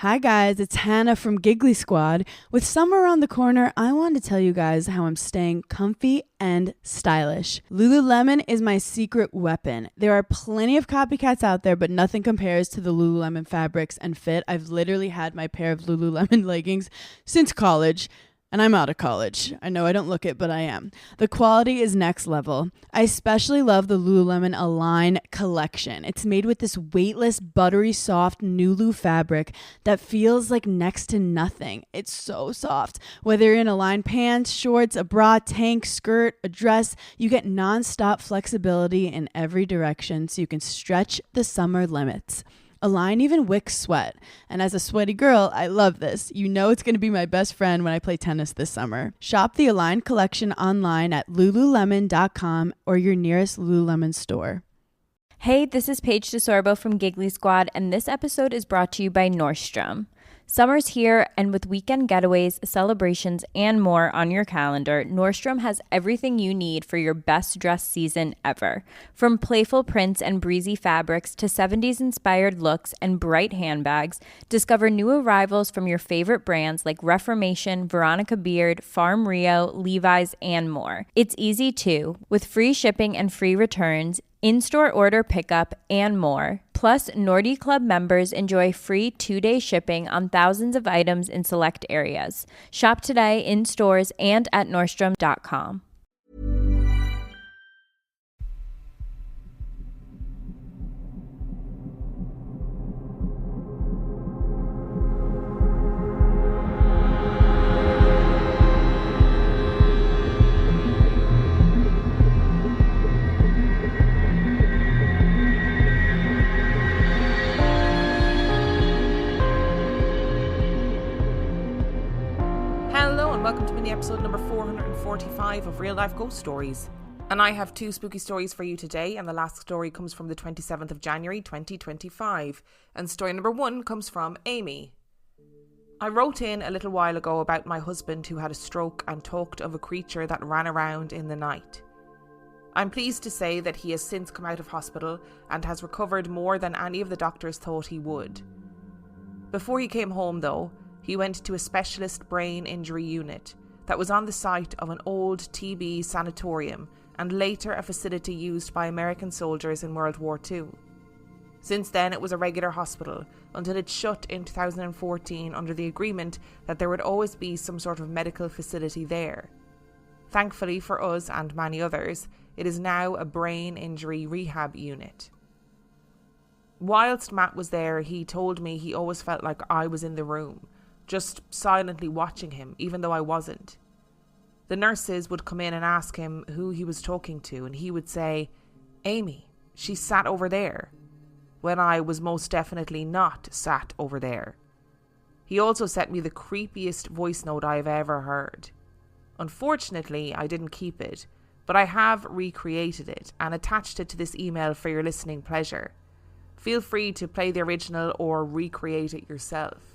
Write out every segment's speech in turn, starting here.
Hi guys, it's Hannah from Giggly Squad. With summer around the corner, I wanted to tell you guys how I'm staying comfy and stylish. Lululemon is my secret weapon. There are plenty of copycats out there, but nothing compares to the Lululemon fabrics and fit. I've literally had my pair of Lululemon leggings since college. And I'm out of college. I know I don't look it, but I am. The quality is next level. I especially love the Lululemon Align collection. It's made with this weightless, buttery soft Nulu fabric that feels like next to nothing. It's so soft. Whether you're in Align pants, shorts, a bra, tank, skirt, a dress, you get non-stop flexibility in every direction so you can stretch the summer limits. Align even wicks sweat. And as a sweaty girl, I love this. You know it's going to be my best friend when I play tennis this summer. Shop the Align collection online at lululemon.com or your nearest Lululemon store. Hey, this is Paige DeSorbo from Giggly Squad, and this episode is brought to you by Nordstrom. Summer's here, and with weekend getaways, celebrations, and more on your calendar, Nordstrom has everything you need for your best dress season ever. From playful prints and breezy fabrics to 70s-inspired looks and bright handbags, discover new arrivals from your favorite brands like Reformation, Veronica Beard, Farm Rio, Levi's, and more. It's easy too, with free shipping and free returns, in-store order pickup, and more. Plus, Nordy Club members enjoy free 2-day shipping on thousands of items in select areas. Shop today in stores and at Nordstrom.com. Welcome to mini episode number 445 of Real Life Ghost Stories. And I have 2 spooky stories for you today, and the last story comes from the 27th of January 2025. And story number 1 comes from Amy. I wrote in a little while ago about my husband who had a stroke and talked of a creature that ran around in the night. I'm pleased to say that he has since come out of hospital and has recovered more than any of the doctors thought he would. Before he came home though, he went to a specialist brain injury unit that was on the site of an old TB sanatorium and later a facility used by American soldiers in World War II. Since then, it was a regular hospital until it shut in 2014 under the agreement that there would always be some sort of medical facility there. Thankfully for us and many others, it is now a brain injury rehab unit. Whilst Matt was there, he told me he always felt like I was in the room, just silently watching him, even though I wasn't. The nurses would come in and ask him who he was talking to, and he would say, "Amy, she sat over there," when I was most definitely not sat over there. He also sent me the creepiest voice note I have ever heard. Unfortunately, I didn't keep it, but I have recreated it and attached it to this email for your listening pleasure. Feel free to play the original or recreate it yourself.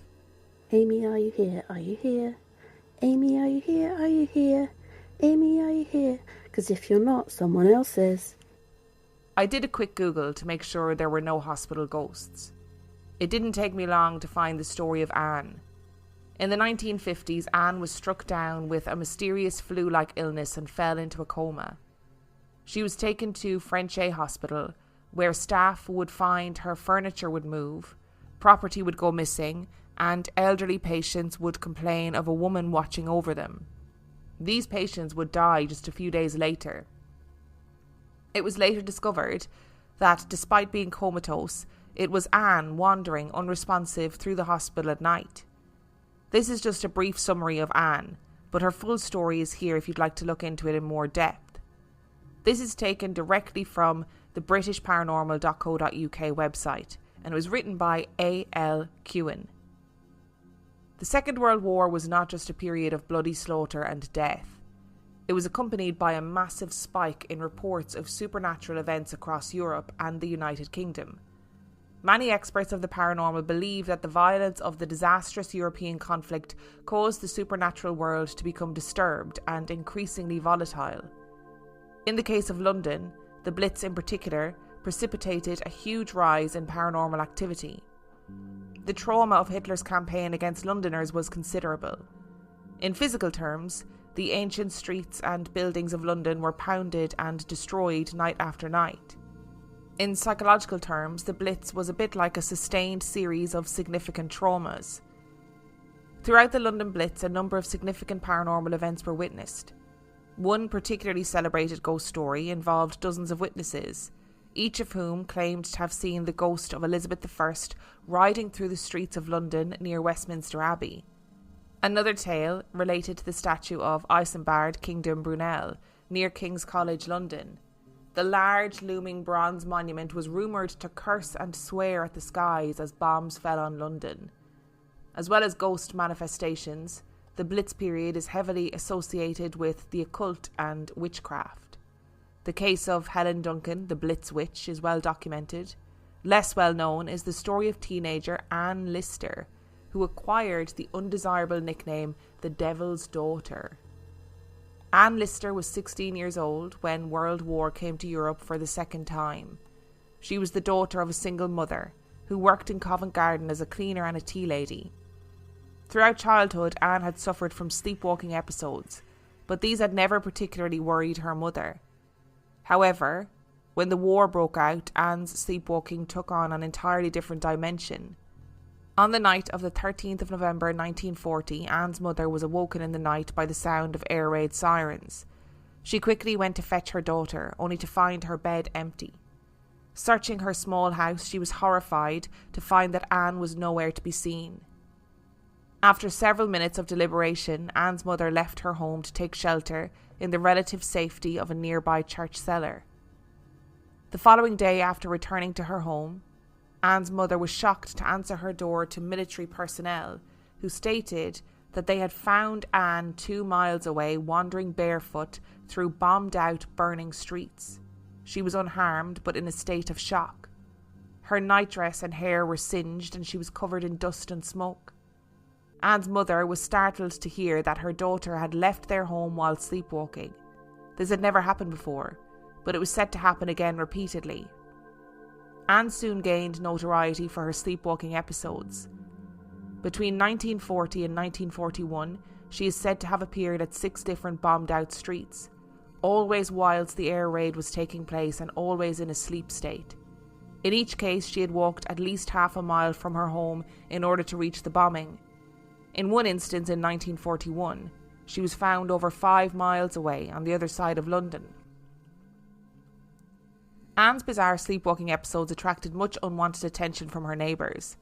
Amy, are you here? Are you here? Amy, are you here? Are you here? Amy, are you here? 'Cause if you're not, someone else is. I did a quick Google to make sure there were no hospital ghosts. It didn't take me long to find the story of Anne. In the 1950s, Anne was struck down with a mysterious flu-like illness and fell into a coma. She was taken to Frenchay Hospital, where staff would find her furniture would move, property would go missing, and elderly patients would complain of a woman watching over them. These patients would die just a few days later. It was later discovered that despite being comatose, it was Anne wandering unresponsive through the hospital at night. This is just a brief summary of Anne, but her full story is here if you'd like to look into it in more depth. This is taken directly from the BritishParanormal.co.uk website, and it was written by A.L. Kewen. The Second World War was not just a period of bloody slaughter and death. It was accompanied by a massive spike in reports of supernatural events across Europe and the United Kingdom. Many experts of the paranormal believe that the violence of the disastrous European conflict caused the supernatural world to become disturbed and increasingly volatile. In the case of London, the Blitz in particular precipitated a huge rise in paranormal activity. The trauma of Hitler's campaign against Londoners was considerable. In physical terms, the ancient streets and buildings of London were pounded and destroyed night after night. In psychological terms, the Blitz was a bit like a sustained series of significant traumas. Throughout the London Blitz, a number of significant paranormal events were witnessed. One particularly celebrated ghost story involved dozens of witnesses, each of whom claimed to have seen the ghost of Elizabeth I riding through the streets of London near Westminster Abbey. Another tale related to the statue of Isambard Kingdom Brunel near King's College, London. The large looming bronze monument was rumoured to curse and swear at the skies as bombs fell on London. As well as ghost manifestations, the Blitz period is heavily associated with the occult and witchcraft. The case of Helen Duncan, the Blitz Witch, is well documented. Less well known is the story of teenager Anne Lister, who acquired the undesirable nickname the Devil's Daughter. Anne Lister was 16 years old when World War came to Europe for the second time. She was the daughter of a single mother who worked in Covent Garden as a cleaner and a tea lady. Throughout childhood, Anne had suffered from sleepwalking episodes, but these had never particularly worried her mother. However, when the war broke out, Anne's sleepwalking took on an entirely different dimension. On the night of the 13th of November 1940, Anne's mother was awoken in the night by the sound of air raid sirens. She quickly went to fetch her daughter, only to find her bed empty. Searching her small house, she was horrified to find that Anne was nowhere to be seen. After several minutes of deliberation, Anne's mother left her home to take shelter in the relative safety of a nearby church cellar. The following day, after returning to her home, Anne's mother was shocked to answer her door to military personnel who stated that they had found Anne 2 miles away wandering barefoot through bombed out burning streets. She was unharmed but in a state of shock. Her nightdress and hair were singed and she was covered in dust and smoke. Anne's mother was startled to hear that her daughter had left their home while sleepwalking. This had never happened before, but it was said to happen again repeatedly. Anne soon gained notoriety for her sleepwalking episodes. Between 1940 and 1941, she is said to have appeared at 6 different bombed-out streets, always whilst the air raid was taking place and always in a sleep state. In each case, she had walked at least half a mile from her home in order to reach the bombing. In one instance in 1941, she was found over 5 miles away on the other side of London. Anne's bizarre sleepwalking episodes attracted much unwanted attention from her neighbours.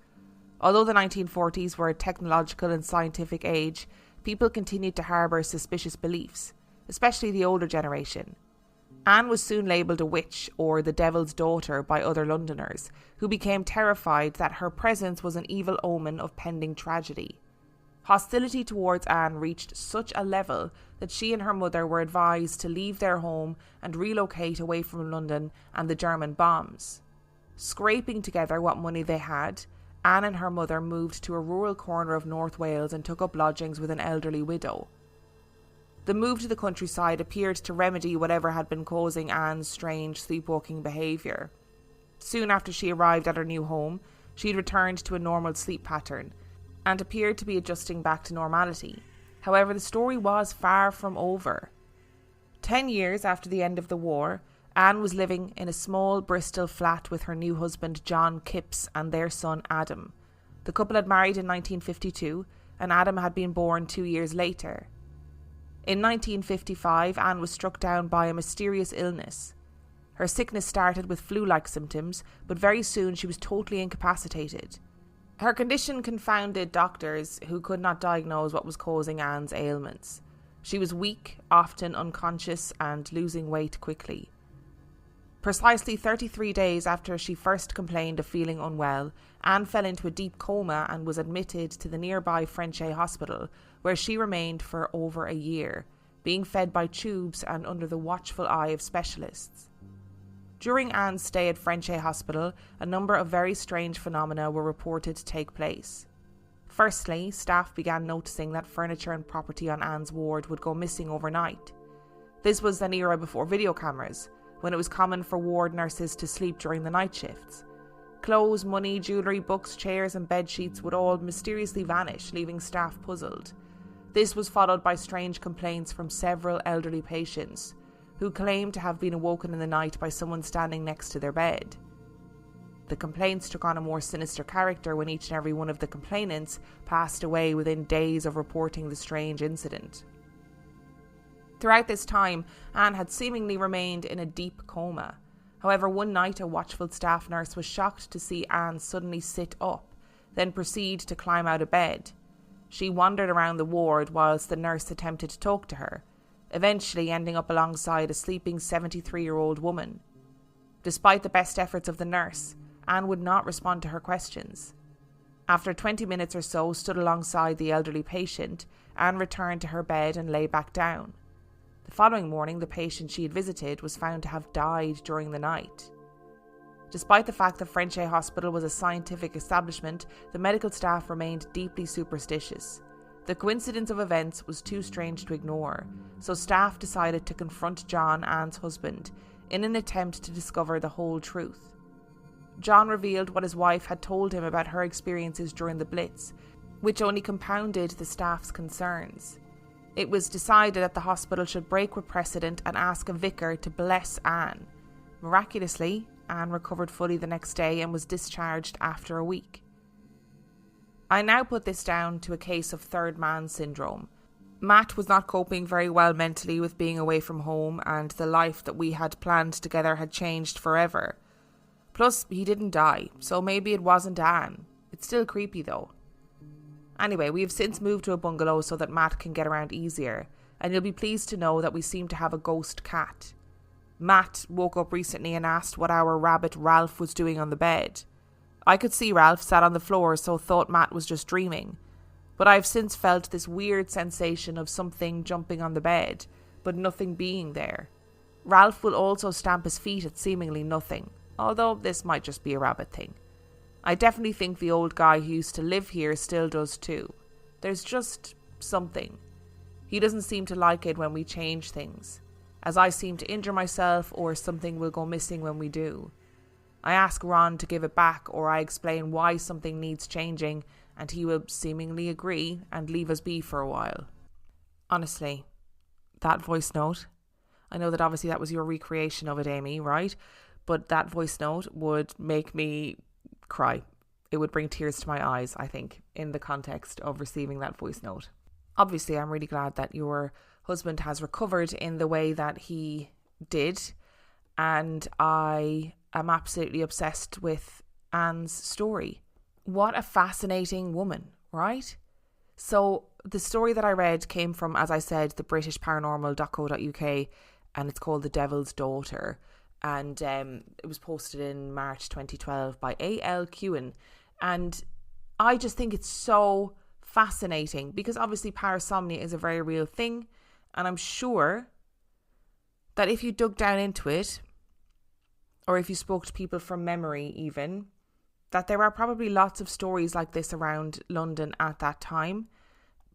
Although the 1940s were a technological and scientific age, people continued to harbour suspicious beliefs, especially the older generation. Anne was soon labelled a witch or the Devil's Daughter by other Londoners, who became terrified that her presence was an evil omen of pending tragedy. Hostility towards Anne reached such a level that she and her mother were advised to leave their home and relocate away from London and the German bombs. Scraping together what money they had, Anne and her mother moved to a rural corner of North Wales and took up lodgings with an elderly widow. The move to the countryside appeared to remedy whatever had been causing Anne's strange sleepwalking behaviour. Soon after she arrived at her new home, she had returned to a normal sleep pattern and appeared to be adjusting back to normality. However, the story was far from over. 10 years after the end of the war, Anne was living in a small Bristol flat with her new husband John Kipps and their son Adam. The couple had married in 1952 and Adam had been born 2 years later. In 1955, Anne was struck down by a mysterious illness. Her sickness started with flu-like symptoms, but very soon she was totally incapacitated. Her condition confounded doctors who could not diagnose what was causing Anne's ailments. She was weak, often unconscious, and losing weight quickly. Precisely 33 days after she first complained of feeling unwell, Anne fell into a deep coma and was admitted to the nearby Frenchay Hospital, where she remained for over a year, being fed by tubes and under the watchful eye of specialists. During Anne's stay at Frenchay Hospital, a number of very strange phenomena were reported to take place. Firstly, staff began noticing that furniture and property on Anne's ward would go missing overnight. This was an era before video cameras, when it was common for ward nurses to sleep during the night shifts. Clothes, money, jewellery, books, chairs and bed sheets would all mysteriously vanish, leaving staff puzzled. This was followed by strange complaints from several elderly patients, who claimed to have been awoken in the night by someone standing next to their bed. The complaints took on a more sinister character when each and every one of the complainants passed away within days of reporting the strange incident. Throughout this time, Anne had seemingly remained in a deep coma. However, one night a watchful staff nurse was shocked to see Anne suddenly sit up, then proceed to climb out of bed. She wandered around the ward whilst the nurse attempted to talk to her, eventually ending up alongside a sleeping 73-year-old woman. Despite the best efforts of the nurse, Anne would not respond to her questions. After 20 minutes or so stood alongside the elderly patient, Anne returned to her bed and lay back down. The following morning, the patient she had visited was found to have died during the night. Despite the fact that Frenchay Hospital was a scientific establishment, the medical staff remained deeply superstitious. The coincidence of events was too strange to ignore, so staff decided to confront John, Anne's husband, in an attempt to discover the whole truth. John revealed what his wife had told him about her experiences during the Blitz, which only compounded the staff's concerns. It was decided that the hospital should break with precedent and ask a vicar to bless Anne. Miraculously, Anne recovered fully the next day and was discharged after a week. I now put this down to a case of third man syndrome. Matt was not coping very well mentally with being away from home, and the life that we had planned together had changed forever. Plus, he didn't die, so maybe it wasn't Anne. It's still creepy though. Anyway, we have since moved to a bungalow so that Matt can get around easier, and you'll be pleased to know that we seem to have a ghost cat. Matt woke up recently and asked what our rabbit Ralph was doing on the bed. I could see Ralph sat on the floor, so thought Matt was just dreaming. But I've since felt this weird sensation of something jumping on the bed, but nothing being there. Ralph will also stamp his feet at seemingly nothing, although this might just be a rabbit thing. I definitely think the old guy who used to live here still does too. There's just something. He doesn't seem to like it when we change things, as I seem to injure myself or something will go missing when we do. I ask Ron to give it back, or I explain why something needs changing, and he will seemingly agree and leave us be for a while. Honestly, that voice note, I know that obviously that was your recreation of it, Amy, right? But that voice note would make me cry. It would bring tears to my eyes, I think, in the context of receiving that voice note. Obviously, I'm really glad that your husband has recovered in the way that he did, and I am absolutely obsessed with Anne's story. What a fascinating woman, right? So the story that I read came from, as I said, the britishparanormal.co.uk, and it's called The Devil's Daughter, and it was posted in March 2012 by A.L. Kewen, and I just think it's so fascinating because obviously parasomnia is a very real thing, and I'm sure that if you dug down into it, or if you spoke to people from memory even, that there are probably lots of stories like this around London at that time,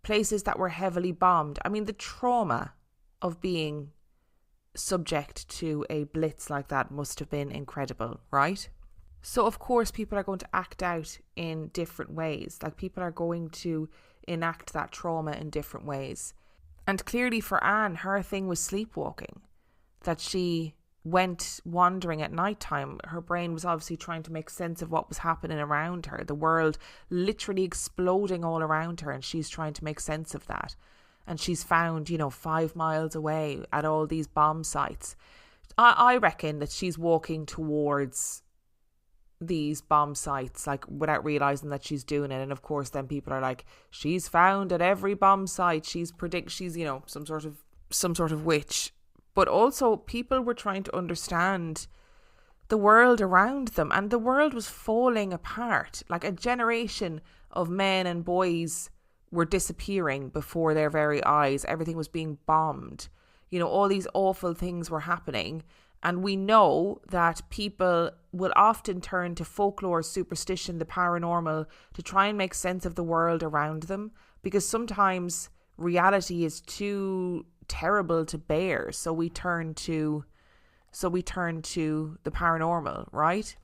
places that were heavily bombed. I mean, the trauma of being subject to a blitz like that must have been incredible, right? So of course people are going to act out in different ways. Like, people are going to enact that trauma in different ways. And clearly for Anne, her thing was sleepwalking, that she went wandering at night time. Her brain was obviously trying to make sense of what was happening around her, the world literally exploding all around her, and she's trying to make sense of that. And she's found, 5 miles away at all these bomb sites. I reckon that she's walking towards these bomb sites, like, without realising that she's doing it. And of course then people are like, she's found at every bomb site. She's some sort of witch. But also people were trying to understand the world around them, and the world was falling apart. Like, a generation of men and boys were disappearing before their very eyes. Everything was being bombed. All these awful things were happening. And we know that people will often turn to folklore, superstition, the paranormal to try and make sense of the world around them, because sometimes reality is too terrible to bear. So we turn to the paranormal, right?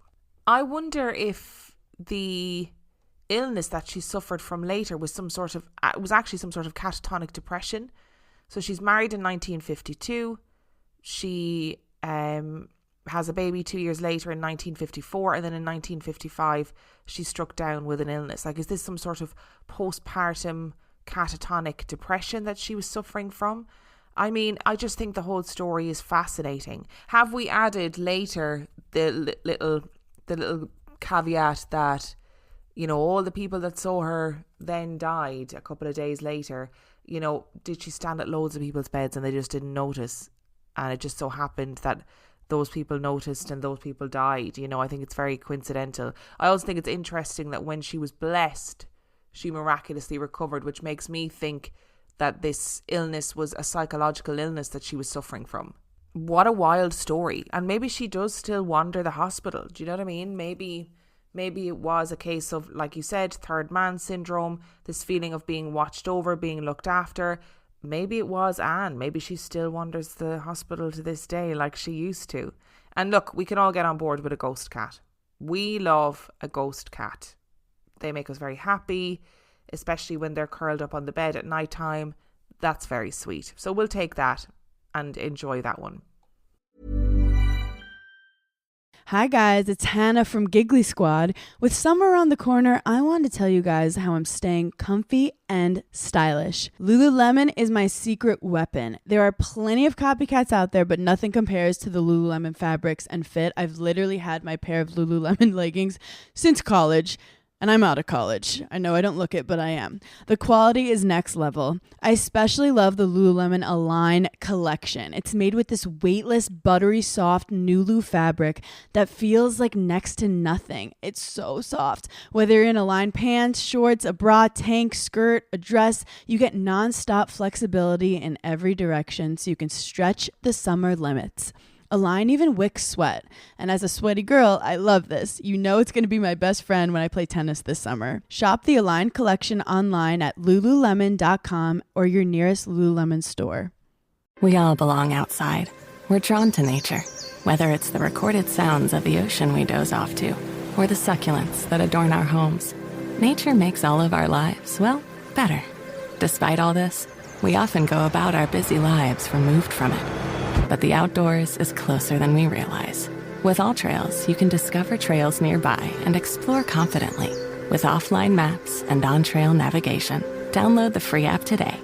I wonder if the illness that she suffered from later was actually some sort of catatonic depression. So she's married in 1952. She has a baby 2 years later in 1954, and then in 1955 she's struck down with an illness. Like, is this some sort of postpartum catatonic depression that she was suffering from? I mean, I just think the whole story is fascinating. Have we added later the little caveat that, you know, all the people that saw her then died a couple of days later? You know, did she stand at loads of people's beds and they just didn't notice? And it just so happened that those people noticed and those people died. You know, I think it's very coincidental. I also think it's interesting that when she was blessed, she miraculously recovered, which makes me think that this illness was a psychological illness that she was suffering from. What a wild story. And maybe she does still wander the hospital. Do you know what I mean? Maybe it was a case of, like you said, third man syndrome, this feeling of being watched over, being looked after. Maybe it was Anne. Maybe she still wanders the hospital to this day like she used to. And look, we can all get on board with a ghost cat. We love a ghost cat. They make us very happy, especially when they're curled up on the bed at night time. That's very sweet. So we'll take that and enjoy that one. Hi guys, it's Hannah from Giggly Squad. With summer around the corner, I wanted to tell you guys how I'm staying comfy and stylish. Lululemon is my secret weapon. There are plenty of copycats out there, but nothing compares to the Lululemon fabrics and fit. I've literally had my pair of Lululemon leggings since college. And I'm out of college. I know I don't look it, but I am. The quality is next level. I especially love the Lululemon Align collection. It's made with this weightless, buttery soft Nulu fabric that feels like next to nothing. It's so soft. Whether you're in Align pants, shorts, a bra, tank, skirt, a dress, you get nonstop flexibility in every direction so you can stretch the summer limits. Align even wicks sweat. And as a sweaty girl, I love this. You know it's going to be my best friend when I play tennis this summer. Shop the Align collection online at lululemon.com or your nearest Lululemon store. We all belong outside. We're drawn to nature, whether it's the recorded sounds of the ocean we doze off to or the succulents that adorn our homes. Nature makes all of our lives, well, better. Despite all this, we often go about our busy lives removed from it. But the outdoors is closer than we realize. With All Trails, you can discover trails nearby and explore confidently. With offline maps and on-trail navigation, download the free app today.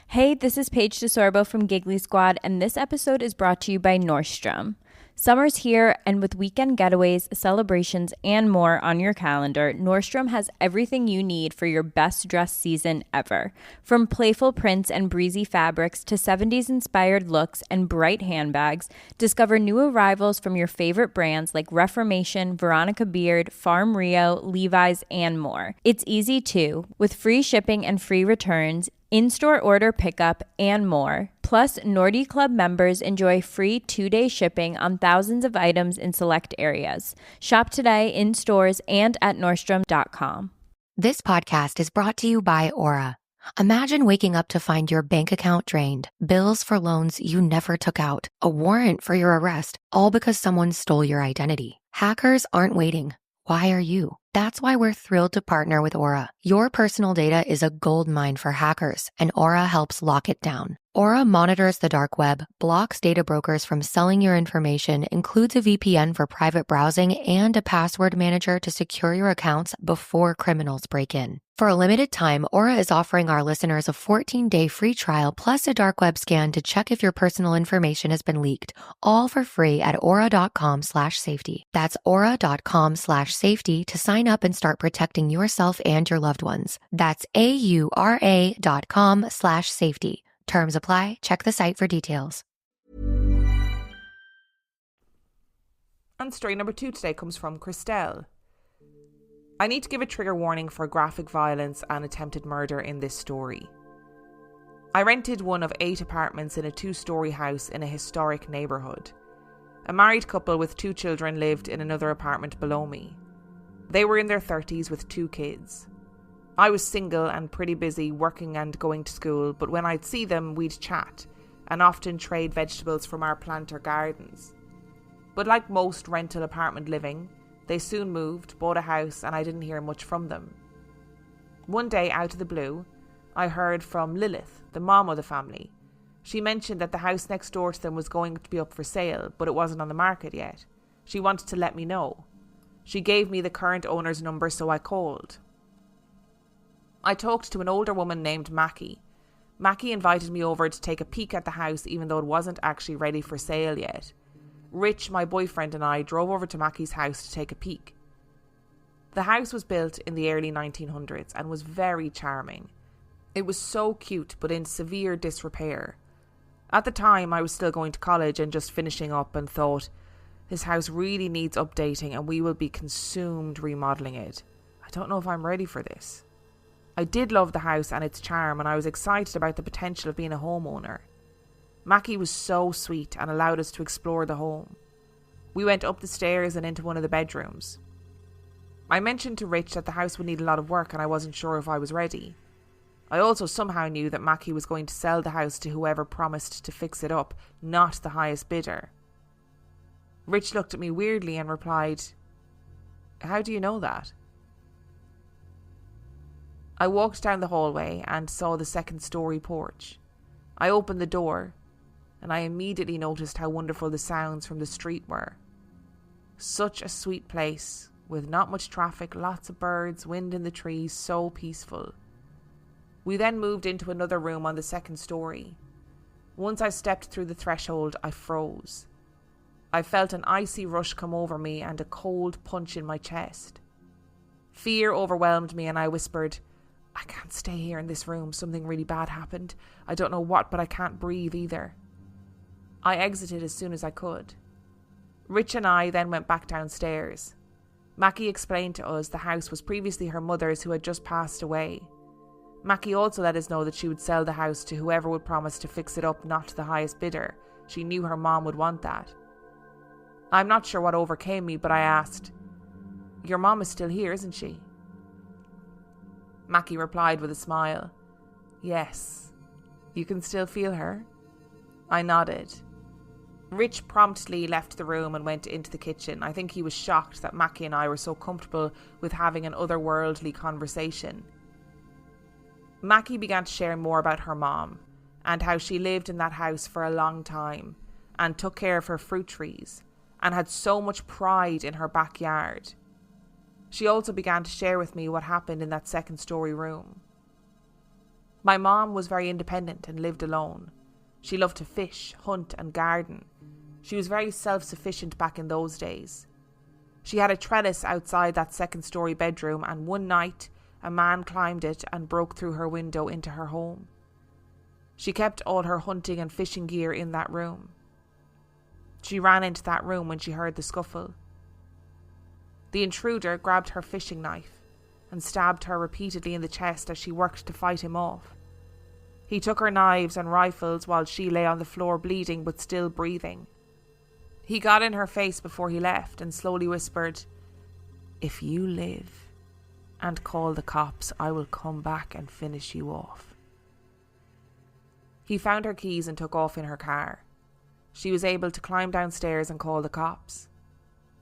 Hey, this is Paige DeSorbo from Giggly Squad, and this episode is brought to you by Nordstrom. Summer's here, and with weekend getaways, celebrations, and more on your calendar, Nordstrom has everything you need for your best dress season ever. From playful prints and breezy fabrics to 70s-inspired looks and bright handbags, discover new arrivals from your favorite brands like Reformation, Veronica Beard, Farm Rio, Levi's, and more. It's easy too, with free shipping and free returns, in-store order pickup, and more. Plus, Nordy Club members enjoy free 2-day shipping on thousands of items in select areas. Shop today in stores and at Nordstrom.com. This podcast is brought to you by Aura. Imagine waking up to find your bank account drained, bills for loans you never took out, a warrant for your arrest, all because someone stole your identity. Hackers aren't waiting. Why are you? That's why we're thrilled to partner with Aura. Your personal data is a goldmine for hackers, and Aura helps lock it down. Aura monitors the dark web, blocks data brokers from selling your information, includes a VPN for private browsing, and a password manager to secure your accounts before criminals break in. For a limited time, Aura is offering our listeners a 14-day free trial plus a dark web scan to check if your personal information has been leaked, all for free at aura.com/safety. That's aura.com/safety to sign up and start protecting yourself and your loved ones. That's aura.com/safety. Terms apply. Check the site for details. And story number 2 today comes from Christelle. I need to give a trigger warning for graphic violence and attempted murder in this story. I rented one of 8 apartments in a 2-story house in a historic neighbourhood. A married couple with 2 children lived in another apartment below me. They were in their 30s with 2 kids. I was single and pretty busy working and going to school, but when I'd see them, we'd chat and often trade vegetables from our planter gardens. But like most rental apartment living, they soon moved, bought a house, and I didn't hear much from them. One day, out of the blue, I heard from Lilith, the mom of the family. She mentioned that the house next door to them was going to be up for sale, but it wasn't on the market yet. She wanted to let me know. She gave me the current owner's number, so I called. I talked to an older woman named Mackie. Mackie invited me over to take a peek at the house, even though it wasn't actually ready for sale yet. Rich, my boyfriend, and I drove over to Mackie's house to take a peek. The house was built in the early 1900s and was very charming. It was so cute, but in severe disrepair. At the time, I was still going to college and just finishing up, and thought, this house really needs updating and we will be consumed remodelling it. I don't know if I'm ready for this. I did love the house and its charm, and I was excited about the potential of being a homeowner. Mackie was so sweet and allowed us to explore the home. We went up the stairs and into one of the bedrooms. I mentioned to Rich that the house would need a lot of work and I wasn't sure if I was ready. I also somehow knew that Mackie was going to sell the house to whoever promised to fix it up, not the highest bidder. Rich looked at me weirdly and replied, "How do you know that?" I walked down the hallway and saw the second-story porch. I opened the door, and I immediately noticed how wonderful the sounds from the street were. Such a sweet place, with not much traffic, lots of birds, wind in the trees, so peaceful. We then moved into another room on the second story. Once I stepped through the threshold, I froze. I felt an icy rush come over me and a cold punch in my chest. Fear overwhelmed me and I whispered, "I can't stay here in this room. Something really bad happened. I don't know what, but I can't breathe either." I exited as soon as I could. Rich and I then went back downstairs. Mackie explained to us the house was previously her mother's, who had just passed away. Mackie also let us know that she would sell the house to whoever would promise to fix it up, not to the highest bidder. She knew her mom would want that. I'm not sure what overcame me, but I asked, "Your mom is still here, isn't she?" Mackie replied with a smile, "Yes. You can still feel her?" I nodded. Rich promptly left the room and went into the kitchen. I think he was shocked that Mackie and I were so comfortable with having an otherworldly conversation. Mackie began to share more about her mom and how she lived in that house for a long time and took care of her fruit trees and had so much pride in her backyard. She also began to share with me what happened in that second-story room. My mom was very independent and lived alone. She loved to fish, hunt and garden. She was very self-sufficient back in those days. She had a trellis outside that second-story bedroom, and one night a man climbed it and broke through her window into her home. She kept all her hunting and fishing gear in that room. She ran into that room when she heard the scuffle. The intruder grabbed her fishing knife and stabbed her repeatedly in the chest as she worked to fight him off. He took her knives and rifles while she lay on the floor bleeding but still breathing. He got in her face before he left and slowly whispered, "If you live and call the cops, I will come back and finish you off." He found her keys and took off in her car. She was able to climb downstairs and call the cops.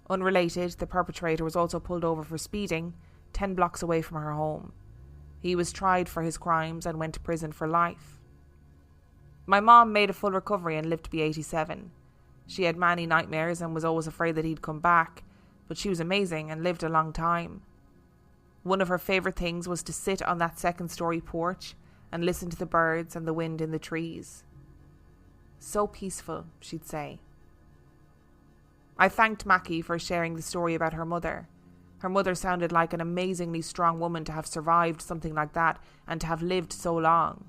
Unrelated, the perpetrator was also pulled over for speeding 10 blocks away from her home. He was tried for his crimes and went to prison for life. My mom made a full recovery and lived to be 87. She had many nightmares and was always afraid that he'd come back, but she was amazing and lived a long time. One of her favourite things was to sit on that second-story porch and listen to the birds and the wind in the trees. "So peaceful," she'd say. I thanked Mackie for sharing the story about her mother. Her mother sounded like an amazingly strong woman to have survived something like that and to have lived so long.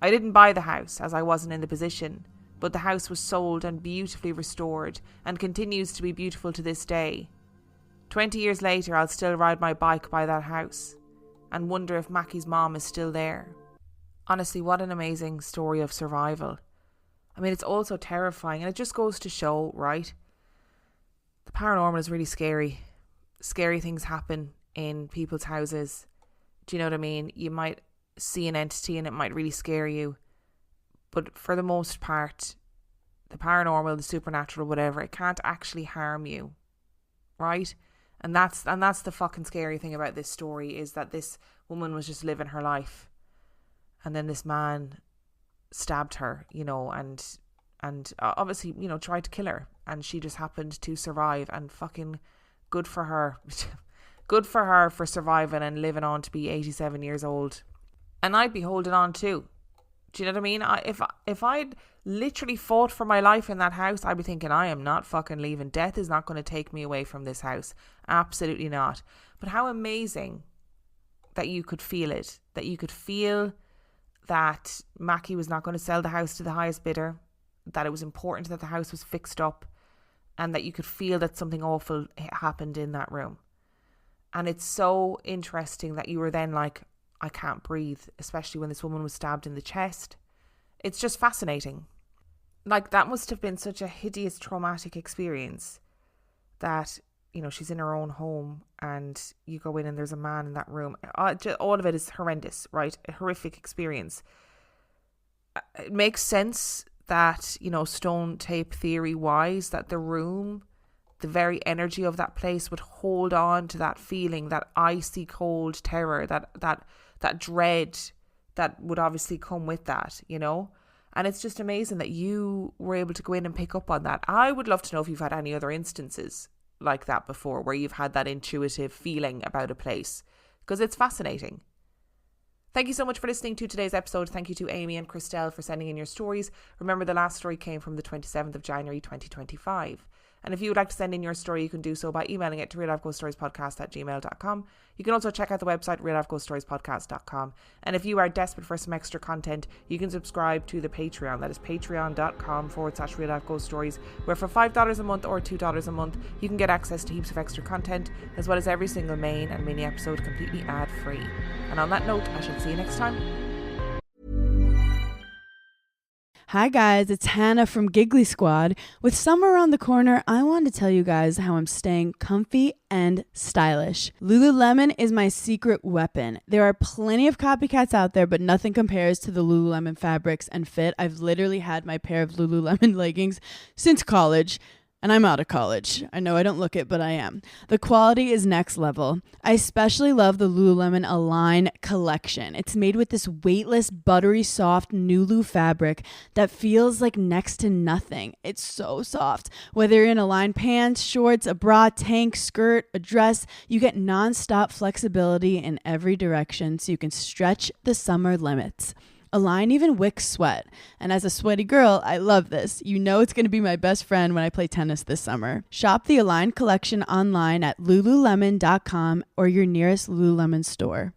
I didn't buy the house as I wasn't in the position, but the house was sold and beautifully restored and continues to be beautiful to this day. 20 years later, I'll still ride my bike by that house and wonder if Mackie's mom is still there. Honestly, what an amazing story of survival. I mean, it's also terrifying, and it just goes to show, right? The paranormal is really scary. Scary things happen in people's houses. Do you know what I mean? You might see an entity and it might really scare you. But for the most part, the paranormal, the supernatural, whatever, it can't actually harm you, right? And that's the fucking scary thing about this story, is that this woman was just living her life, and then this man stabbed her, you know, and obviously, you know, tried to kill her, and she just happened to survive. And fucking good for her. Good for her for surviving and living on to be 87 years old. And I'd be holding on too. Do you know what I mean? If I'd literally fought for my life in that house, I'd be thinking, I am not fucking leaving. Death is not going to take me away from this house. Absolutely not. But how amazing that you could feel it. That you could feel that Mackie was not going to sell the house to the highest bidder. That it was important that the house was fixed up. And that you could feel that something awful happened in that room. And it's so interesting that you were then like, I can't breathe, especially when this woman was stabbed in the chest. It's just fascinating. Like, that must have been such a hideous, traumatic experience that, you know, she's in her own home and you go in and there's a man in that room. All of it is horrendous, right? A horrific experience. It makes sense that, you know, stone tape theory wise, that the room, the very energy of that place would hold on to that feeling, that icy cold terror, that dread that would obviously come with that, you know. And it's just amazing that you were able to go in and pick up on that. I would love to know if you've had any other instances like that before, where you've had that intuitive feeling about a place, because it's fascinating. Thank you so much for listening to today's episode. Thank you to Amy and Christelle for sending in your stories. Remember, the last story came from the 27th of January 2025. And if you would like to send in your story, you can do so by emailing it to reallifeghoststoriespodcast@gmail.com. You can also check out the website reallifeghoststoriespodcast.com. And if you are desperate for some extra content, you can subscribe to the Patreon. That is patreon.com/reallifeghoststories, where for $5 a month or $2 a month, you can get access to heaps of extra content, as well as every single main and mini episode completely ad-free. And on that note, I shall see you next time. Hi guys, it's Hannah from Giggly Squad. With summer around the corner, I wanted to tell you guys how I'm staying comfy and stylish. Lululemon is my secret weapon. There are plenty of copycats out there, but nothing compares to the Lululemon fabrics and fit. I've literally had my pair of Lululemon leggings since college. And I'm out of college. I know I don't look it, but I am. The quality is next level. I especially love the Lululemon Align collection. It's made with this weightless, buttery soft Nulu fabric that feels like next to nothing. It's so soft. Whether you're in Align pants, shorts, a bra, tank, skirt, a dress, you get nonstop flexibility in every direction so you can stretch the summer limits. Align even wicks sweat. And as a sweaty girl, I love this. You know it's going to be my best friend when I play tennis this summer. Shop the Align collection online at lululemon.com or your nearest Lululemon store.